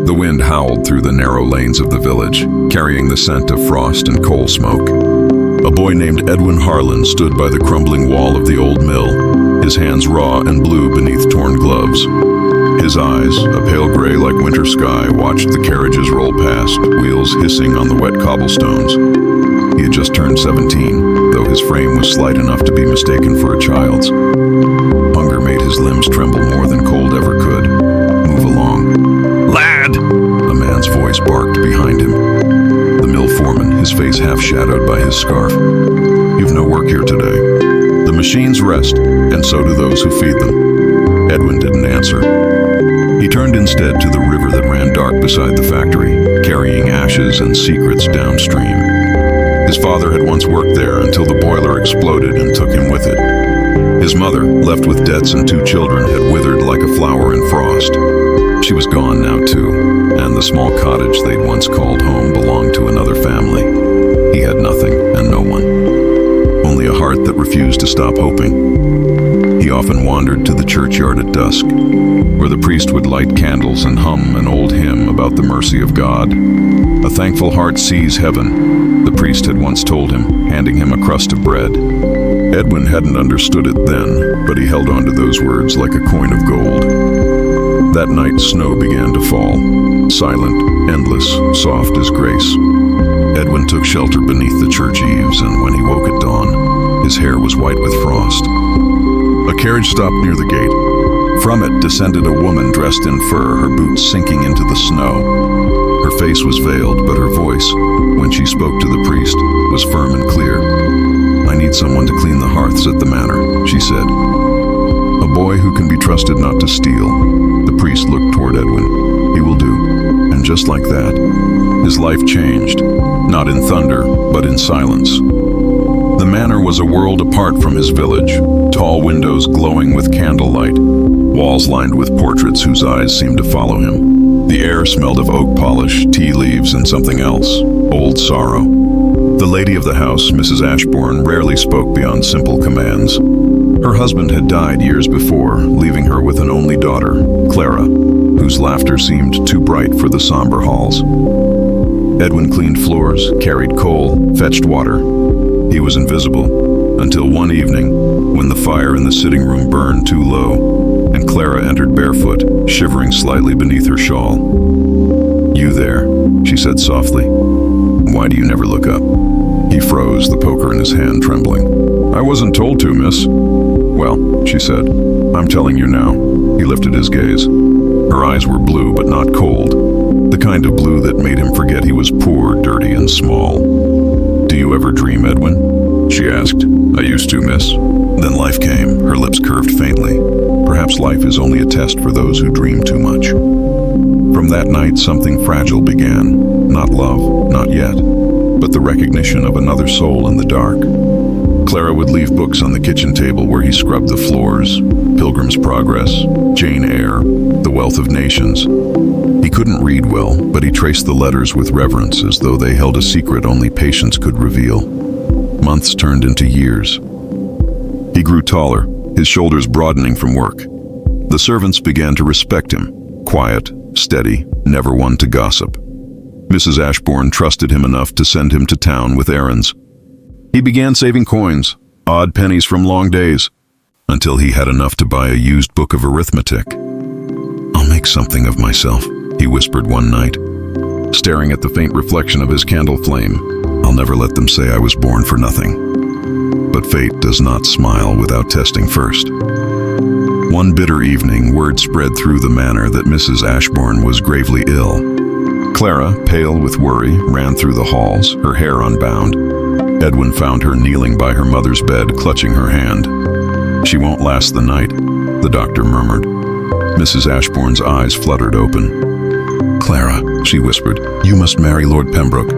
The wind howled through the narrow lanes of the village, carrying the scent of frost and coal smoke. A boy named Edwin Harlan stood by the crumbling wall of the old mill, his hands raw and blue beneath torn gloves. His eyes, a pale gray like winter sky, watched the carriages roll past, wheels hissing on the wet cobblestones. He had just turned 17, though his frame was slight enough to be mistaken for a child's. Hunger made his limbs tremble more than cold ever could. Move along. "Lad!" A man's voice barked behind him. The mill foreman, his face half shadowed by his scarf. "You've no work here today. The machines rest, and so do those who feed them." Edwin didn't answer. He turned instead to the river that ran dark beside the factory, carrying ashes and secrets downstream. His father had once worked there until the boiler exploded and took him with it. His mother, left with debts and 2 children, had withered like a flower in frost. She was gone now too, and the small cottage they'd once called home belonged to another family. He had nothing and no one. Only a heart that refused to stop hoping. He often wandered to the churchyard at dusk, where the priest would light candles and hum an old hymn about the mercy of God. "A thankful heart sees heaven," the priest had once told him, handing him a crust of bread. Edwin hadn't understood it then, but he held on to those words like a coin of gold. That night, snow began to fall, silent, endless, soft as grace. Edwin took shelter beneath the church eaves, and when he woke at dawn, his hair was white with frost. A carriage stopped near the gate. From it descended a woman dressed in fur, her boots sinking into the snow. Her face was veiled, but her voice, when she spoke to the priest, was firm and clear. "I need someone to clean the hearths at the manor," she said. "A boy who can be trusted not to steal." The priest looked toward Edwin. "He will do." And just like that, his life changed, not in thunder, but in silence. The manor was a world apart from his village, tall windows glowing with candlelight, walls lined with portraits whose eyes seemed to follow him. The air smelled of oak polish, tea leaves, and something else, old sorrow. The lady of the house, Mrs. Ashbourne, rarely spoke beyond simple commands. Her husband had died years before, leaving her with an only daughter, Clara, whose laughter seemed too bright for the somber halls. Edwin cleaned floors, carried coal, fetched water. He was invisible, until one evening, when the fire in the sitting room burned too low, and Clara entered barefoot, shivering slightly beneath her shawl. "You there," she said softly. "Why do you never look up?" He froze, the poker in his hand trembling. "I wasn't told to, miss." "Well," she said, "I'm telling you now." He lifted his gaze. Her eyes were blue but not cold, the kind of blue that made him forget he was poor, dirty, and small. "Do you ever dream, Edwin?" she asked. "I used to, miss." Then life came, her lips curved faintly. Perhaps life is only a test for those who dream too much. From that night, something fragile began. Not love, not yet, but the recognition of another soul in the dark. Clara would leave books on the kitchen table where he scrubbed the floors. Pilgrim's Progress, Jane Eyre, The Wealth of Nations. He couldn't read well, but he traced the letters with reverence as though they held a secret only patience could reveal. Months turned into years. He grew taller, his shoulders broadening from work. The servants began to respect him, quiet, steady, never one to gossip. Mrs. Ashbourne trusted him enough to send him to town with errands. He began saving coins, odd pennies from long days, until he had enough to buy a used book of arithmetic. "I'll make something of myself," he whispered one night, staring at the faint reflection of his candle flame. "I'll never let them say I was born for nothing." But fate does not smile without testing first. One bitter evening, word spread through the manor that Mrs. Ashbourne was gravely ill. Clara, pale with worry, ran through the halls, her hair unbound. Edwin found her kneeling by her mother's bed, clutching her hand. "She won't last the night," the doctor murmured. Mrs. Ashbourne's eyes fluttered open. "Clara," she whispered, "you must marry Lord Pembroke."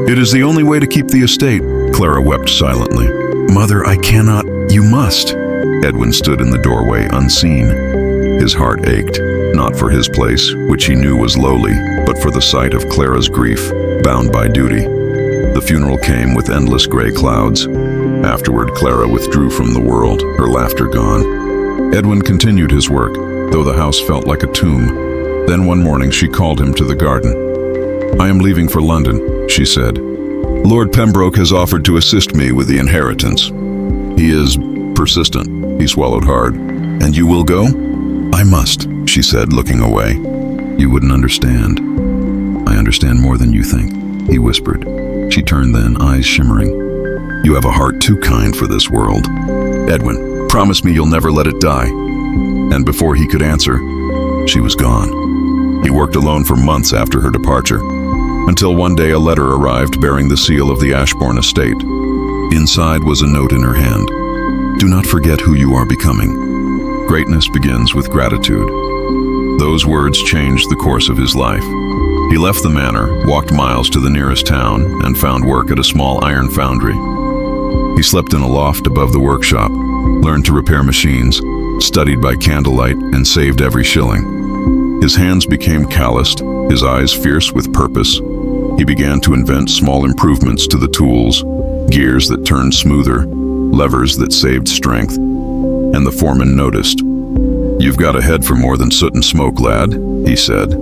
"It is the only way to keep the estate," Clara wept silently. "Mother, I cannot." "You must." Edwin stood in the doorway, unseen. His heart ached, not for his place, which he knew was lowly, but for the sight of Clara's grief, bound by duty. The funeral came with endless gray clouds. Afterward, Clara withdrew from the world, her laughter gone. Edwin continued his work, though the house felt like a tomb. Then one morning she called him to the garden. "I am leaving for London," she said. "Lord Pembroke has offered to assist me with the inheritance. He is persistent." He swallowed hard. "And you will go?" "I must," she said, looking away. "You wouldn't understand." "I understand more than you think," he whispered. She turned then, eyes shimmering. "You have a heart too kind for this world. Edwin, promise me you'll never let it die." And before he could answer, she was gone. He worked alone for months after her departure, until one day a letter arrived bearing the seal of the Ashbourne estate. Inside was a note in her hand. "Do not forget who you are becoming. Greatness begins with gratitude." Those words changed the course of his life. He left the manor, walked miles to the nearest town, and found work at a small iron foundry. He slept in a loft above the workshop, learned to repair machines, studied by candlelight, and saved every shilling. His hands became calloused, his eyes fierce with purpose. He began to invent small improvements to the tools, gears that turned smoother, levers that saved strength. And the foreman noticed. "You've got a head for more than soot and smoke, lad," he said.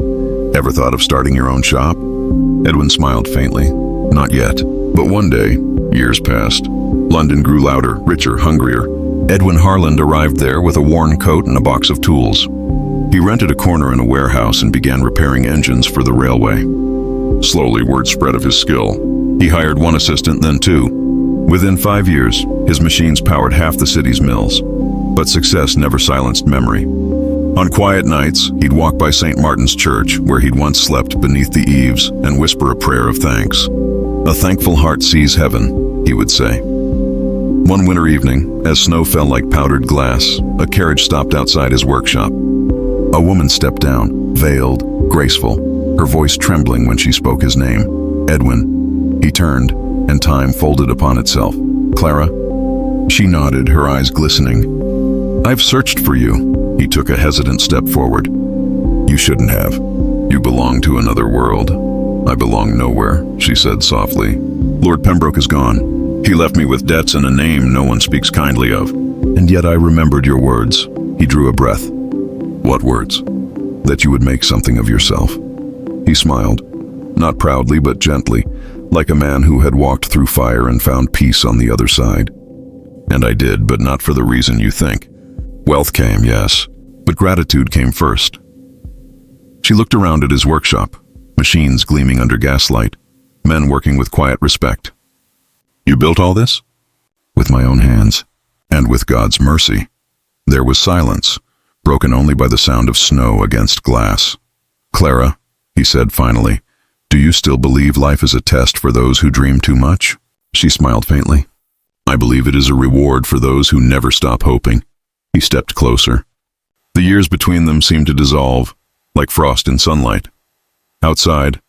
"Ever thought of starting your own shop?" Edwin smiled faintly. "Not yet." But one day, years passed. London grew louder, richer, hungrier. Edwin Harland arrived there with a worn coat and a box of tools. He rented a corner in a warehouse and began repairing engines for the railway. Slowly, word spread of his skill. He hired one assistant, then two. Within 5 years, his machines powered half the city's mills. But success never silenced memory. On quiet nights, he'd walk by St. Martin's Church, where he'd once slept beneath the eaves, and whisper a prayer of thanks. "A thankful heart sees heaven," he would say. One winter evening, as snow fell like powdered glass, a carriage stopped outside his workshop. A woman stepped down, veiled, graceful, her voice trembling when she spoke his name. "Edwin." He turned, and time folded upon itself. "Clara?" She nodded, her eyes glistening. "I've searched for you." He took a hesitant step forward. "You shouldn't have. You belong to another world." "I belong nowhere," she said softly. "Lord Pembroke is gone. He left me with debts and a name no one speaks kindly of. And yet I remembered your words." He drew a breath. "What words?" "That you would make something of yourself." He smiled, not proudly but gently, like a man who had walked through fire and found peace on the other side. "And I did, but not for the reason you think. Wealth came, yes, but gratitude came first." She looked around at his workshop, machines gleaming under gaslight, men working with quiet respect. "You built all this?" "With my own hands, and with God's mercy." There was silence, broken only by the sound of snow against glass. "Clara," he said finally, "do you still believe life is a test for those who dream too much?" She smiled faintly. "I believe it is a reward for those who never stop hoping." He stepped closer. The years between them seemed to dissolve, like frost in sunlight. Outside,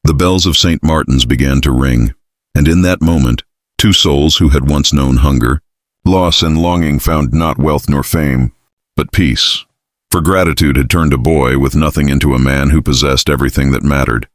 the bells of St. Martin's began to ring, and in that moment, two souls who had once known hunger, loss and longing found not wealth nor fame, but peace. For gratitude had turned a boy with nothing into a man who possessed everything that mattered.